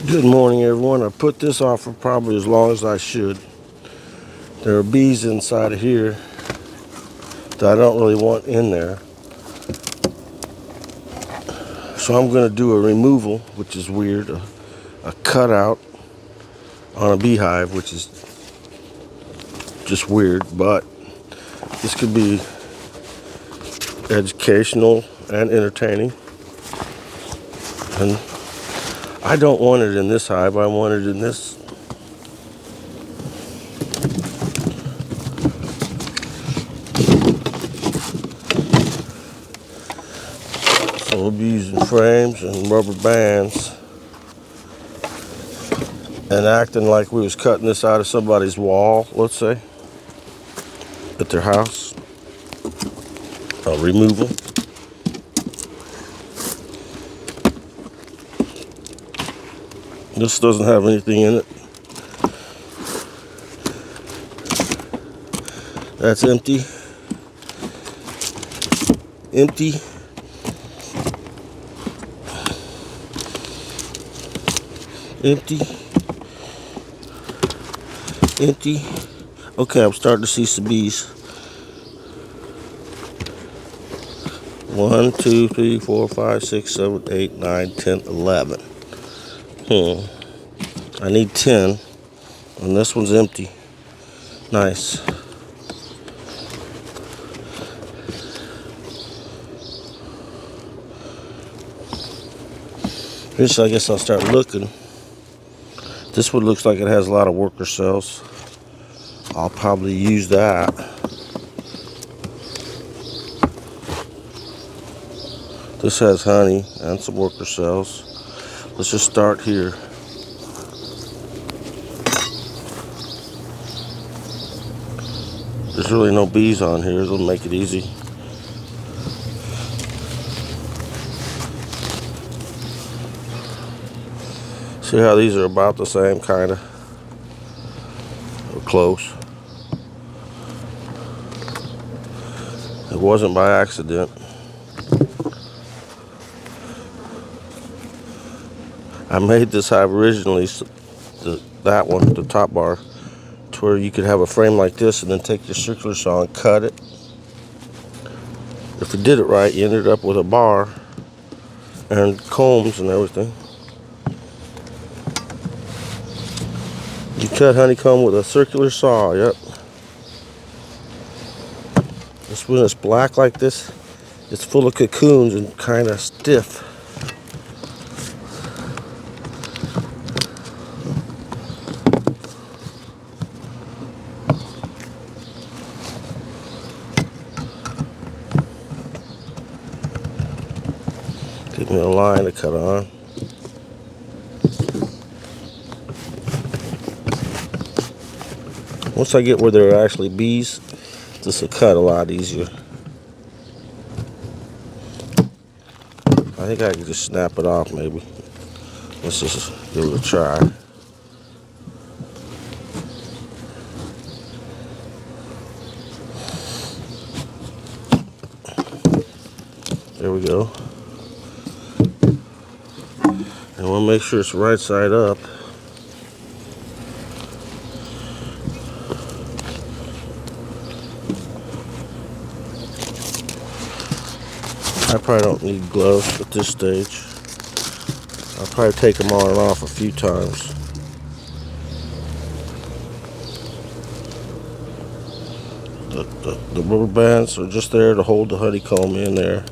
Good morning, everyone. I put this off for probably as long as I should. There are bees inside of here that I don't really want in there. So I'm going to do a removal, which is weird, a cutout on a beehive, which is just weird, but this could be educational and entertaining. And I don't want it in this hive, I want it in this. So we'll be using frames and rubber bands and acting like we was cutting this out of somebody's wall, let's say, at their house. Removal. This doesn't have anything in it. That's empty. Empty. Empty. Empty. Okay, I'm starting to see some bees. 1, 2, 3, 4, 5, 6, 7, 8, 9, 10, 11. I need 10. And this one's empty. Nice. Here's, I guess I'll start looking. This one looks like it has a lot of worker cells. I'll probably use that. This has honey and some worker cells. Let's just start here. There's really no bees on here, it'll make it easy. See how these are about the same, kind of, or close. It wasn't by accident. I made this hive originally, that one, the top bar, to where you could have a frame like this and then take your circular saw and cut it. If you did it right, you ended up with a bar and combs and everything. You cut honeycomb with a circular saw, yep. This when it's black like this, it's full of cocoons and kind of stiff. Give me a line to cut on. Once I get where there are actually bees, this will cut a lot easier. I think I can just snap it off maybe. Let's just give it a try. There we go. And we'll make sure it's right side up. I probably don't need gloves at this stage. I'll probably take them on and off a few times. The rubber bands are just there to hold the honeycomb in there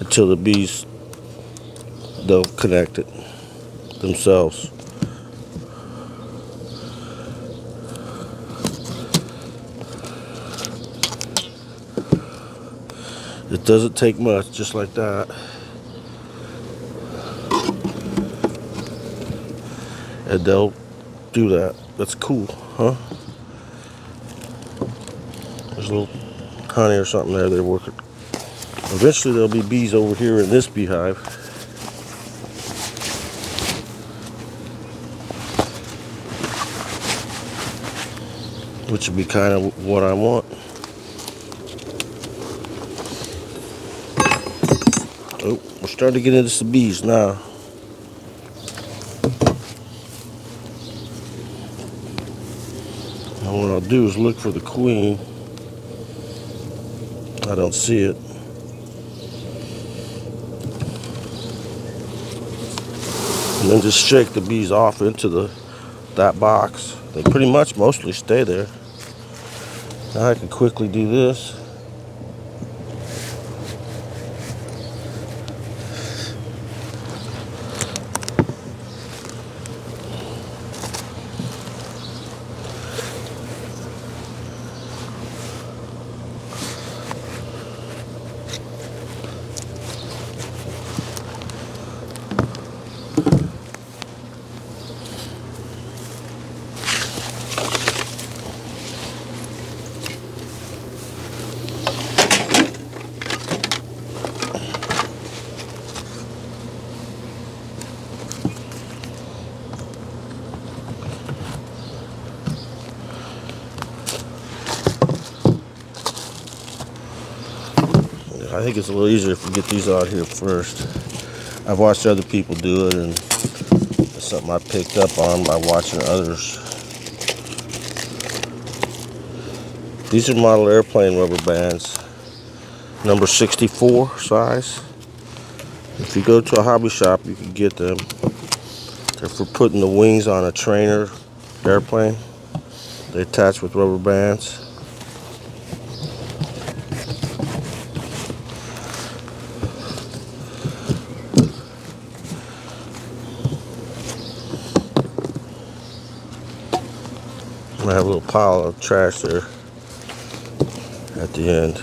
until the bees, they'll connect it themselves. It doesn't take much, just like that. And they'll do that. That's cool, huh? There's a little honey or something there they're working. Eventually there'll be bees over here in this beehive. Which would be kind of what I want. Oh, we're starting to get into some bees now. And what I'll do is look for the queen. I don't see it. And then just shake the bees off into that box. They pretty much mostly stay there. Now I can quickly do this. I think it's a little easier if we get these out here first. I've watched other people do it, and it's something I picked up on by watching others. These are model airplane rubber bands, number 64 size. If you go to a hobby shop, you can get them. They're for putting the wings on a trainer airplane. They attach with rubber bands. I have a little pile of trash there at the end.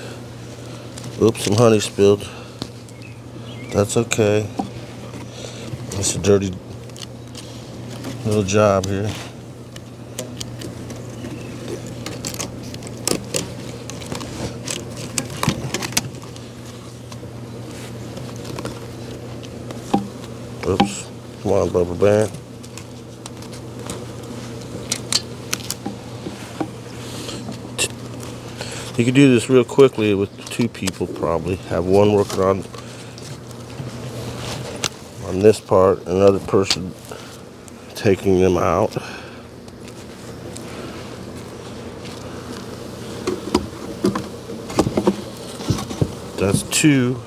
Oops, some honey spilled. That's okay. It's a dirty little job here. Oops, come on, rubber band. You can do this real quickly with two people probably. Have one working on this part, another person taking them out. That's two.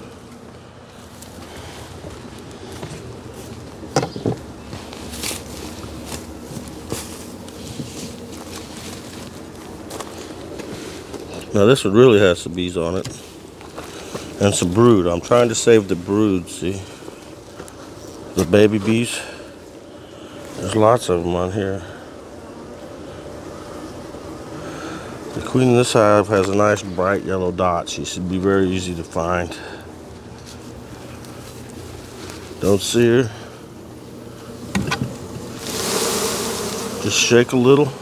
Now this one really has some bees on it. And some brood. I'm trying to save the brood, see? The baby bees. There's lots of them on here. The queen in this hive has a nice bright yellow dot. She should be very easy to find. Don't see her. Just shake a little.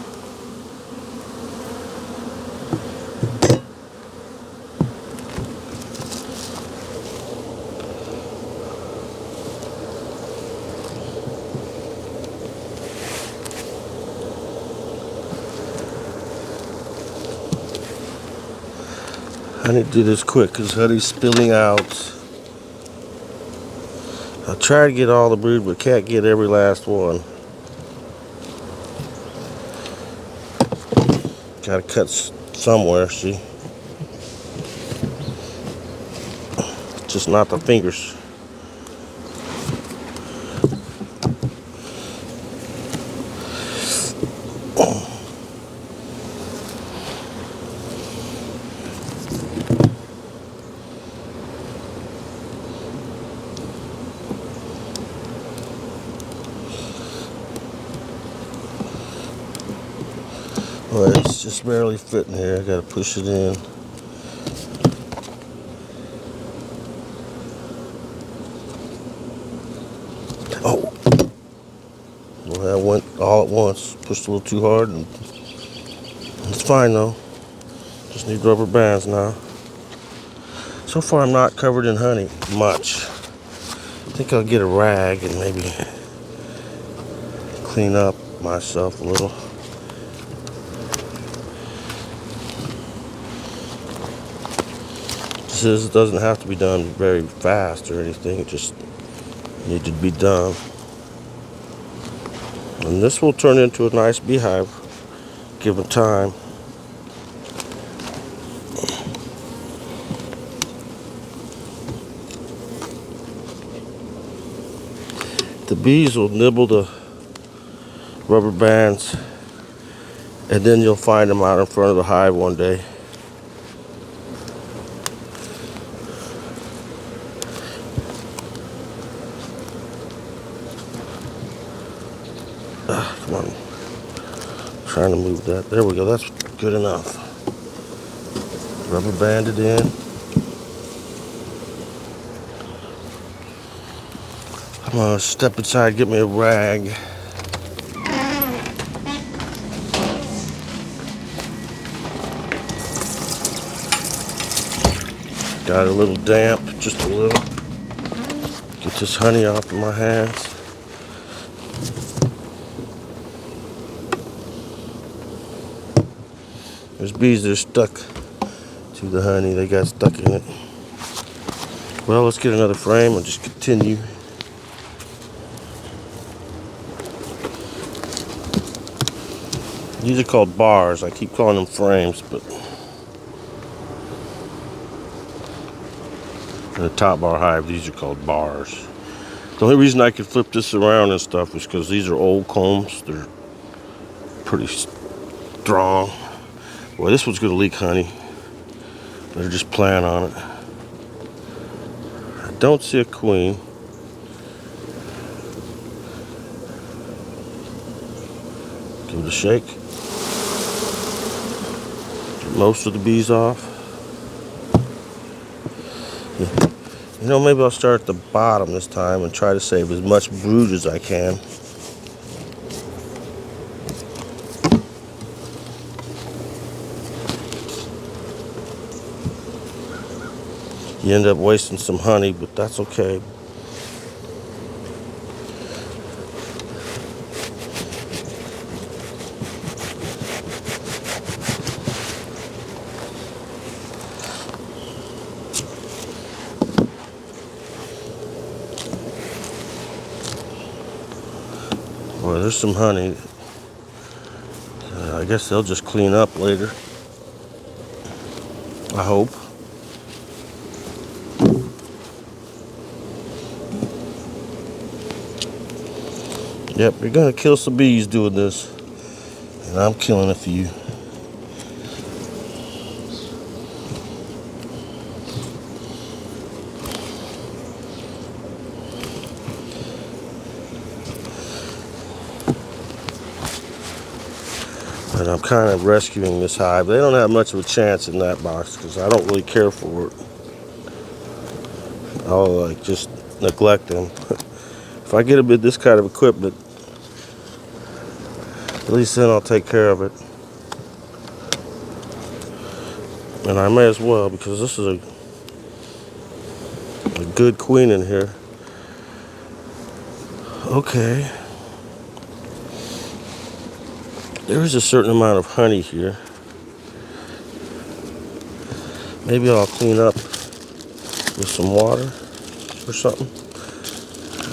I need to do this quick because honey's spilling out. I try to get all the brood, but can't get every last one. Gotta cut somewhere, see? Just not the fingers. Well, it's just barely fitting here. I gotta push it in. Oh, well, that went all at once. Pushed a little too hard, and it's fine though. Just need rubber bands now. So far, I'm not covered in honey much. I think I'll get a rag and maybe clean up myself a little. This doesn't have to be done very fast or anything. It just needs to be done. And this will turn into a nice beehive given time. The bees will nibble the rubber bands, and then you'll find them out in front of the hive one day. Come on. I'm trying to move that. There we go. That's good enough. Rubber banded in. I'm gonna step inside, get me a rag. Got a little damp, just a little. Get this honey off of my hands. There's bees that are stuck to the honey. They got stuck in it. Well, let's get another frame and just continue. These are called bars. I keep calling them frames, but in the top bar hive, these are called bars. The only reason I could flip this around and stuff is because these are old combs. They're pretty strong. Boy, this one's gonna leak honey. Better just plan on it. I don't see a queen. Give it a shake. Get most of the bees off. You know, maybe I'll start at the bottom this time and try to save as much brood as I can. You end up wasting some honey, but that's okay. Well, there's some honey. I guess they'll just clean up later. I hope. Yep, you're gonna kill some bees doing this. And I'm killing a few. But I'm kind of rescuing this hive. They don't have much of a chance in that box because I don't really care for it. I'll like just neglect them. If I get a bit this kind of equipment, at least then I'll take care of it. And I may as well, because this is a good queen in here. Okay. There is a certain amount of honey here. Maybe I'll clean up with some water or something.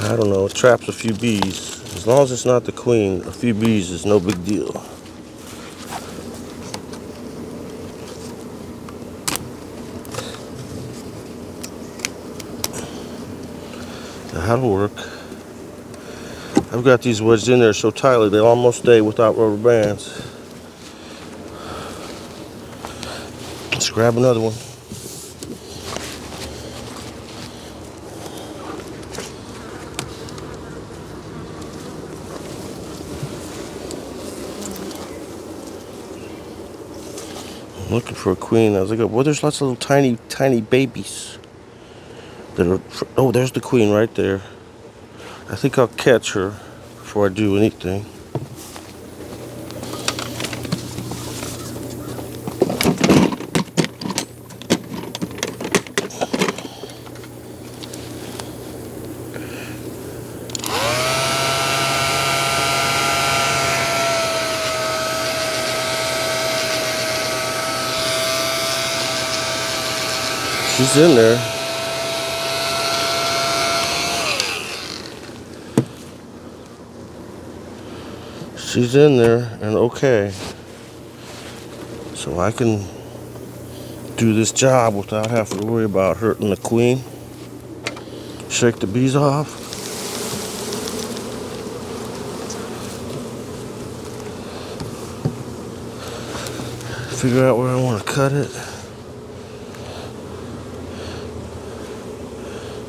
I don't know. It traps a few bees. As long as it's not the queen, a few bees is no big deal. That'll work. I've got these wedged in there so tightly they'll almost stay without rubber bands. Let's grab another one. I'm looking for a queen. I was like, well, there's lots of little tiny babies that are. Oh, there's the queen right there. I think I'll catch her before I do anything. She's in there. She's in there, and okay. so I can do this job without having to worry about hurting the queen. Shake the bees off. Figure out where I want to cut it.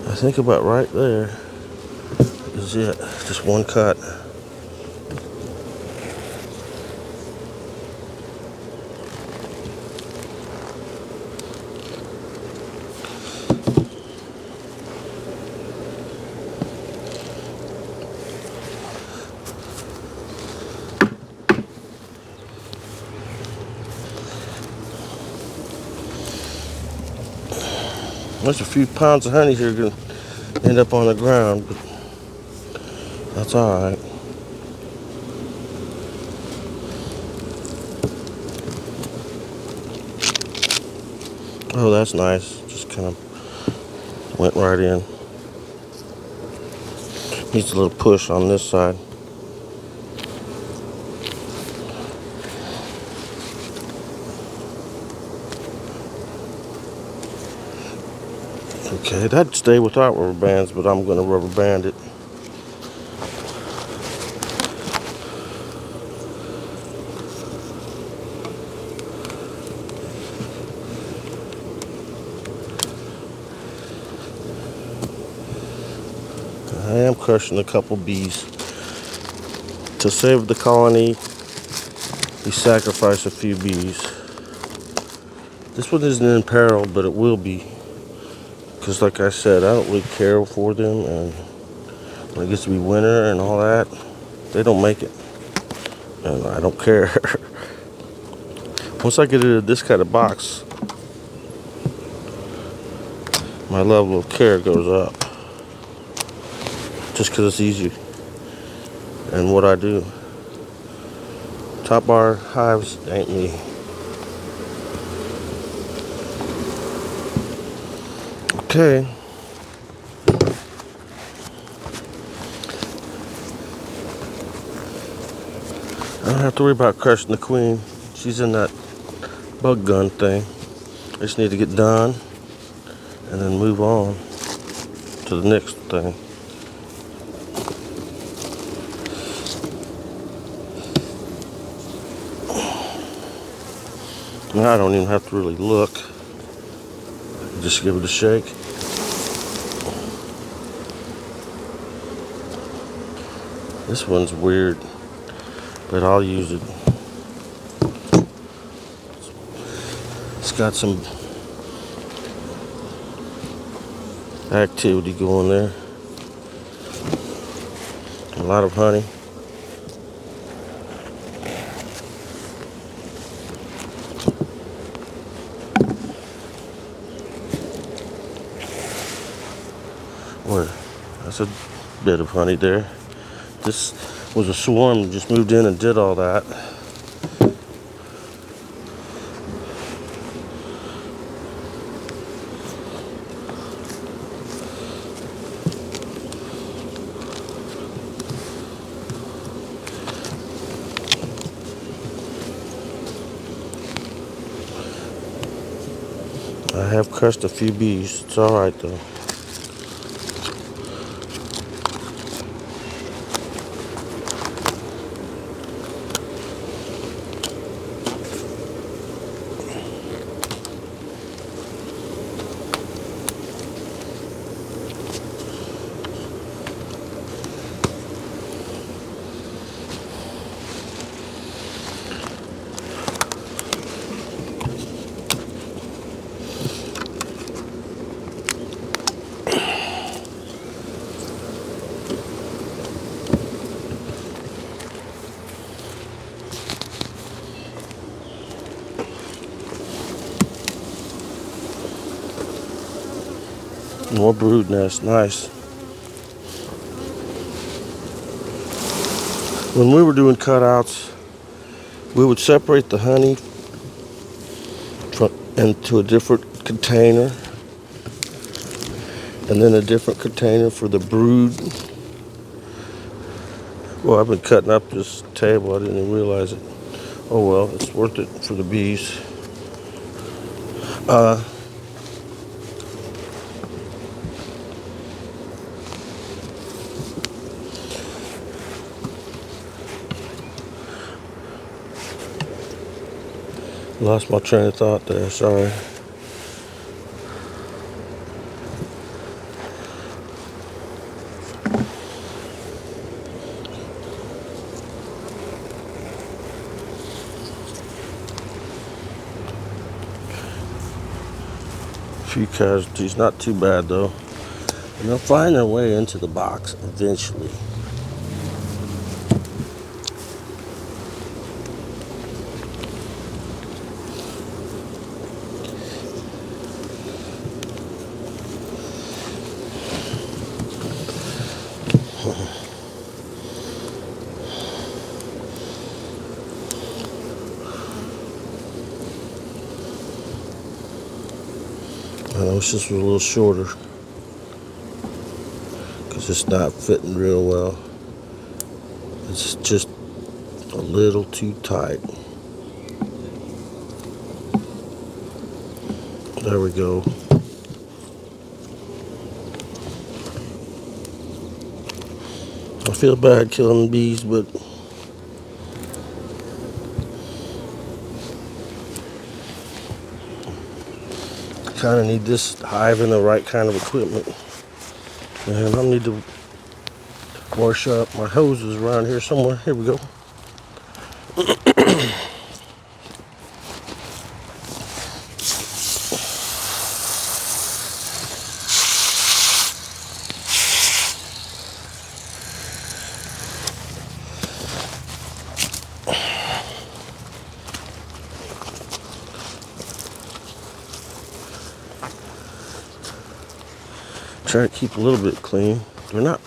I think about right there is it. Just one cut. There's a few pounds of honey here going to end up on the ground, but that's alright. Oh, that's nice. Just kind of went right in. Needs a little push on this side. Okay, that'd stay without rubber bands, but I'm going to rubber band it. I am crushing a couple bees. To save the colony, we sacrifice a few bees. This one isn't in peril, but it will be. Because like I said, I don't really care for them, and when it gets to be winter and all that, they don't make it. And I don't care. Once I get into this kind of box, my level of care goes up. Just because it's easy and what I do. Top bar hives ain't me. Okay. I don't have to worry about crushing the queen. She's in that bug gun thing. I just need to get done and then move on to the next thing. Now I don't even have to really look. Just give it a shake. This one's weird, but I'll use it. It's got some activity going there. A lot of honey. Well, that's a bit of honey there. This was a swarm that just moved in and did all that. I have crushed a few bees. It's alright though. More brood nest, nice. When we were doing cutouts, we would separate the honey into a different container, and then a different container for the brood. Well, I've been cutting up this table, I didn't even realize it. Oh well, it's worth it for the bees. Uh, Lost my train of thought there, sorry. Few casualties, not too bad though. And they'll find their way into the box eventually. I wish this was a little shorter because it's not fitting real well. It's just a little too tight. There we go. I feel bad killing bees, but I kind of need this hive in the right kind of equipment. And I need to wash up my hoses around here somewhere. Here we go. Try to keep a little bit clean. They're not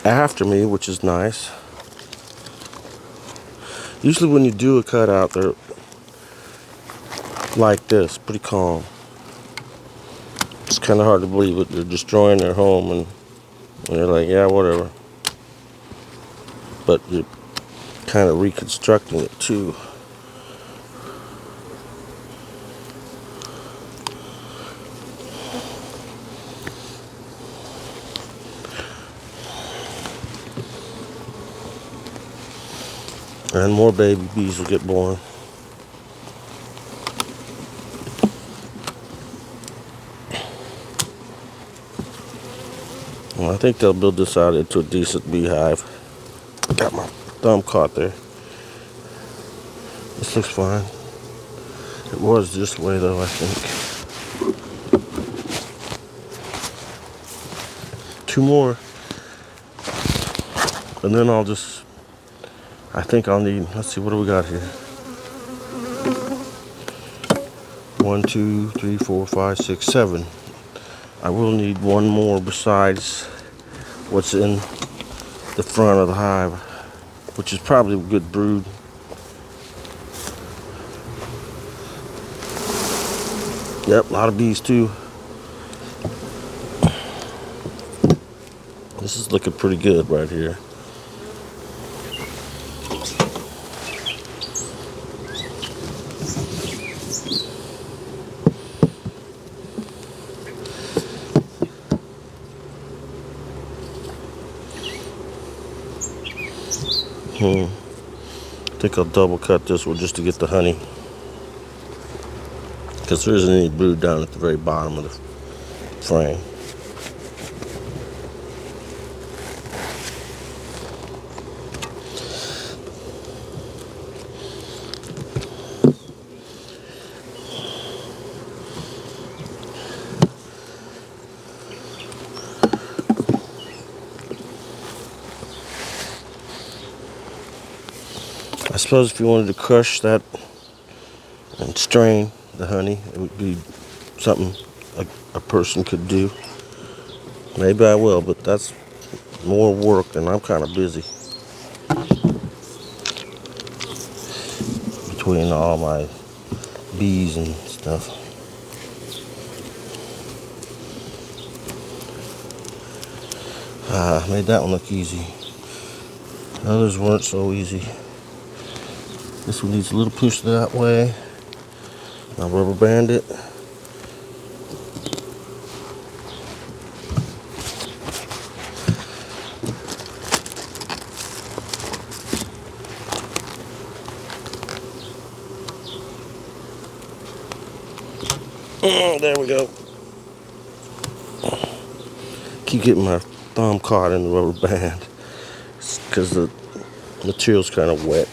after me, which is nice. Usually when you do a cutout, they're like this, pretty calm. It's kind of hard to believe it. They're destroying their home and they're like, yeah, whatever. But you're kind of reconstructing it too. And more baby bees will get born. Well, I think they'll build this out into a decent beehive. Got my thumb caught there. This looks fine. It was this way though, I think. 2 more. And then I think I'll need, let's see, what do we got here? 1, 2, 3, 4, 5, 6, 7. I will need 1 more besides what's in the front of the hive, which is probably a good brood. Yep, a lot of bees too. This is looking pretty good right here. I think I'll double cut this one just to get the honey, because there isn't any brood down at the very bottom of the frame. I suppose if you wanted to crush that and strain the honey, it would be something a person could do. Maybe I will, but that's more work and I'm kind of busy between all my bees and stuff. Made that one look easy. Others weren't so easy. This one needs a little push that way. I'll rubber band it. There we go. Keep getting my thumb caught in the rubber band because the material's kind of wet.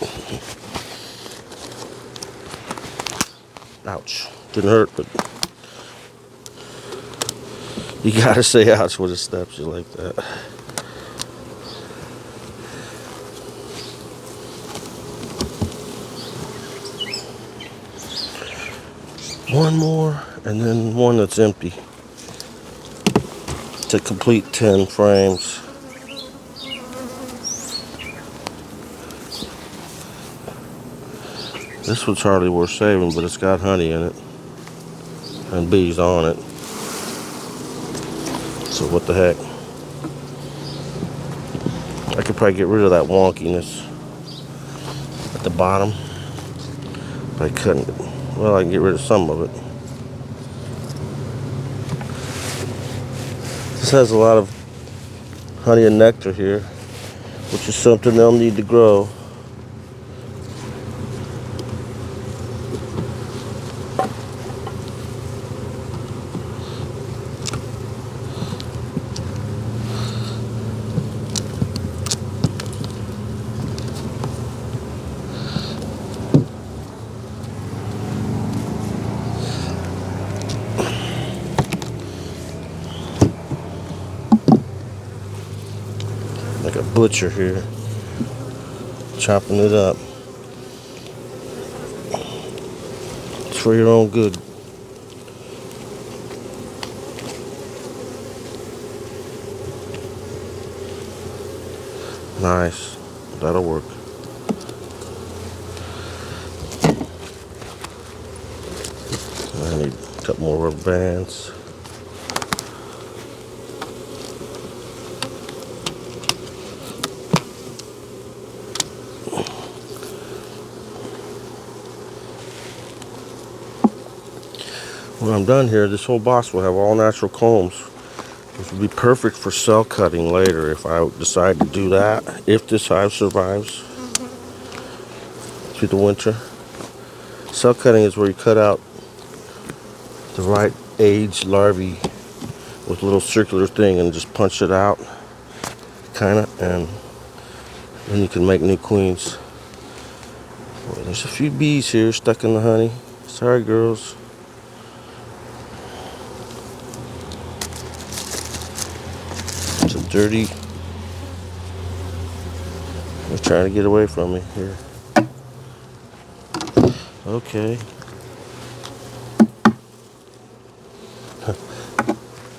Ouch. Didn't hurt, but you gotta say ouch when it snaps you like that. One more, and then one that's empty to complete 10 frames. This one's hardly worth saving, but it's got honey in it and bees on it. So what the heck? I could probably get rid of that wonkiness at the bottom, but I couldn't. Well, I can get rid of some of it. This has a lot of honey and nectar here, which is something they'll need to grow. Like a butcher here, chopping it up. It's for your own good. Nice, that'll work. I need a couple more rubber bands. When I'm done here, this whole box will have all natural combs, which will be perfect for cell cutting later if I decide to do that, if this hive survives through the winter. Cell cutting is where you cut out the right age larvae with a little circular thing and just punch it out, kinda, and then you can make new queens. Well, there's a few bees here stuck in the honey. Sorry, girls. It's dirty. They're trying to get away from me here. Okay.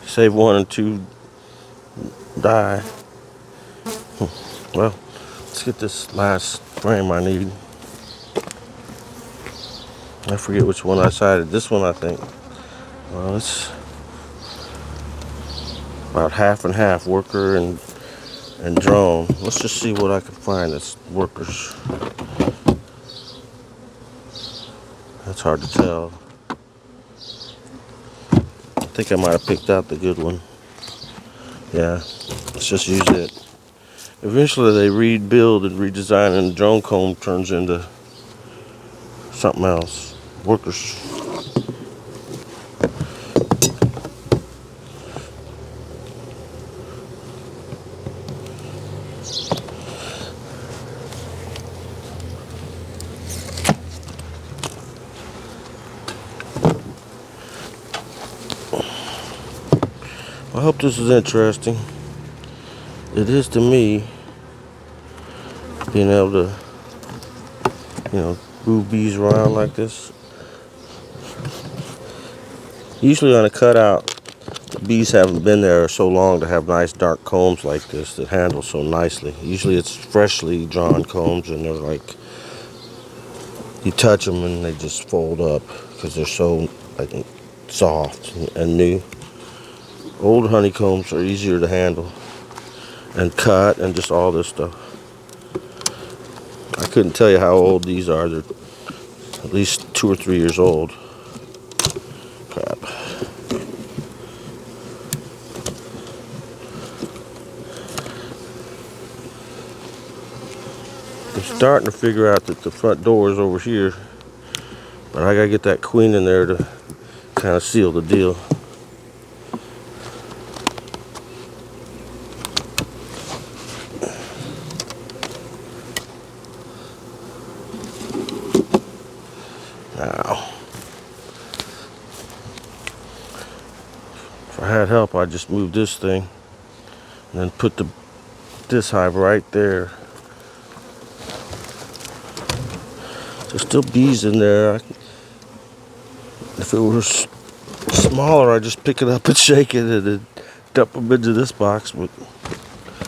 Save one and two die. Well, let's get this last frame I need. I forget which one I decided. This one, I think. Well, it's about half and half, worker and drone. Let's just see what I can find that's workers. That's hard to tell. I think I might have picked out the good one. Yeah, let's just use it. Eventually they rebuild and redesign, and the drone comb turns into something else. Workers. I hope this is interesting. It is to me, being able to, move bees around like this. Usually on a cutout, the bees haven't been there so long to have nice dark combs like this that handle so nicely. Usually it's freshly drawn combs, and they're like, you touch them and they just fold up because they're so, I think, soft and new. Old honeycombs are easier to handle and cut and just all this stuff. I couldn't tell you how old these are. They're at least 2 or 3 years old. Crap. I'm starting to figure out that the front door is over here, but I gotta get that queen in there to kind of seal the deal. Now, if I had help, I'd just move this thing and then put this hive right there. There's still bees in there. If it were smaller, I'd just pick it up and shake it and then dump them into this box, but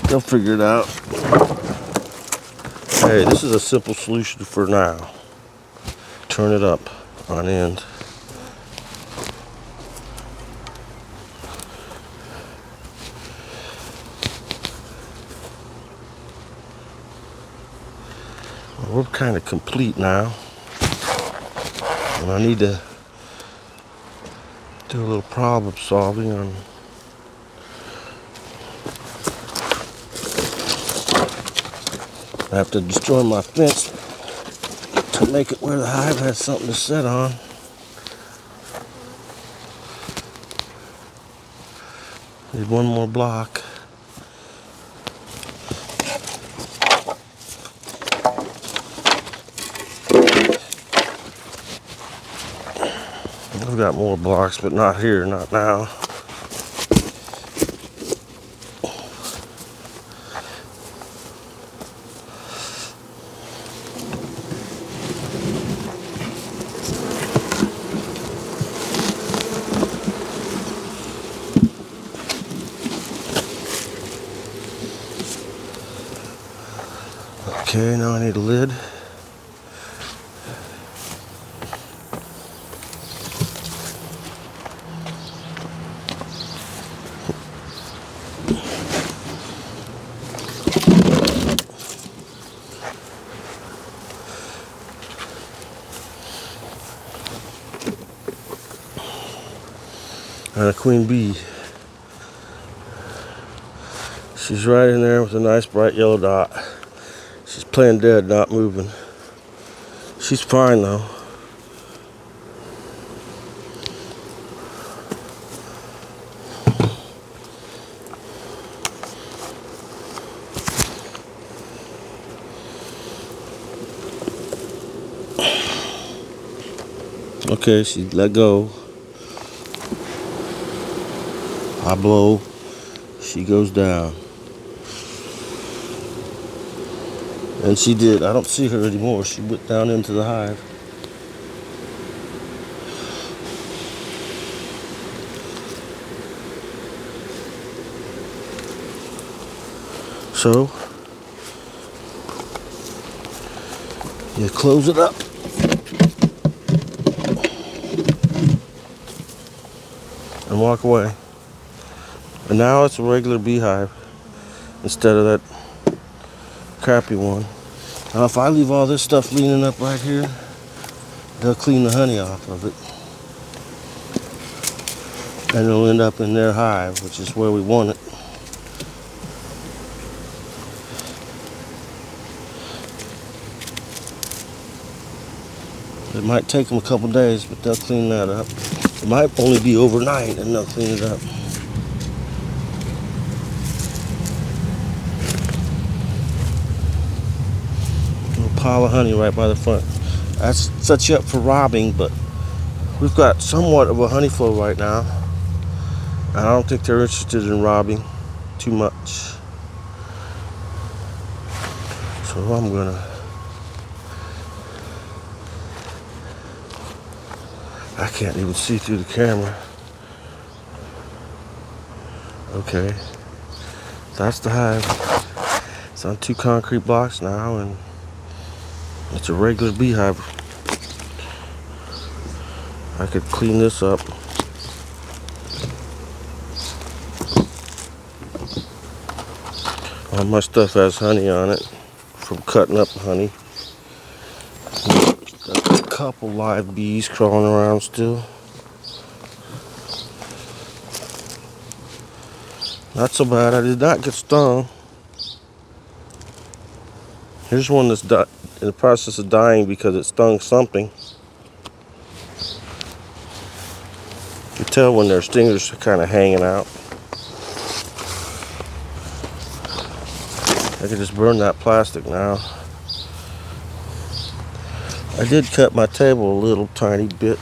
they'll figure it out. Hey, this is a simple solution for now. Turn it up on end. We're kind of complete now, and I need to do a little problem solving on I have to destroy my fence to make it where the hive has something to sit on. Need one more block. I've got more blocks, but not here, not now. Okay, now I need a lid. And a queen bee. She's right in there with a nice bright yellow dot. She's playing dead, not moving. She's fine though. Okay, she let go. I blow. She goes down. And she did. I don't see her anymore. She went down into the hive. So, you close it up. And walk away. And now it's a regular beehive instead of that crappy one. Now if I leave all this stuff leaning up right here, they'll clean the honey off of it. And it'll end up in their hive, which is where we want it. It might take them a couple days, but they'll clean that up. It might only be overnight and they'll clean it up. Pile of honey right by the front. That sets you up for robbing, but we've got somewhat of a honey flow right now. I don't think they're interested in robbing too much. So I'm gonna, I can't even see through the camera. Okay, that's the hive. It's on 2 concrete blocks now, and it's a regular beehive. I could clean this up. All my stuff has honey on it from cutting up honey. couple live bees crawling around still. Not so bad. I did not get stung. Here's one that's in the process of dying because it stung something. You can tell when their stingers are kind of hanging out. I can just burn that plastic now. I did cut my table a little tiny bit.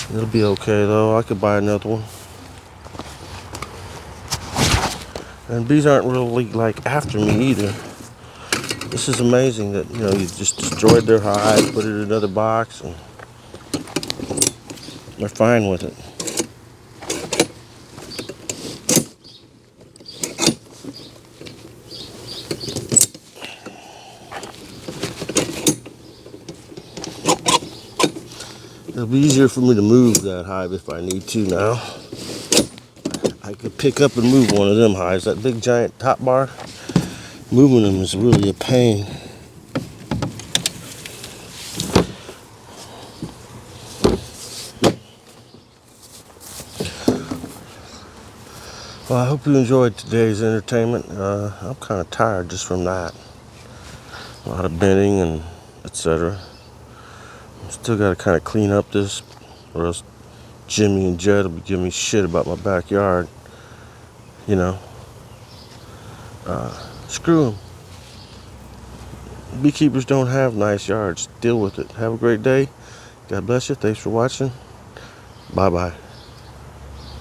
It'll be okay though. I could buy another one. And bees aren't really like after me either. This is amazing that, you know, you just destroyed their hive, put it in another box, and they're fine with it. It'll be easier for me to move that hive if I need to now. I could pick up and move one of them hives. That big giant top bar, moving them is really a pain. Well, I hope you enjoyed today's entertainment. I'm kind of tired just from that. A lot of bending and etc. Still got to kind of clean up this, or else Jimmy and Jed will be giving me shit about my backyard. You know, screw them. Beekeepers don't have nice yards. Deal with it. Have a great day. God bless you. Thanks for watching. Bye-bye.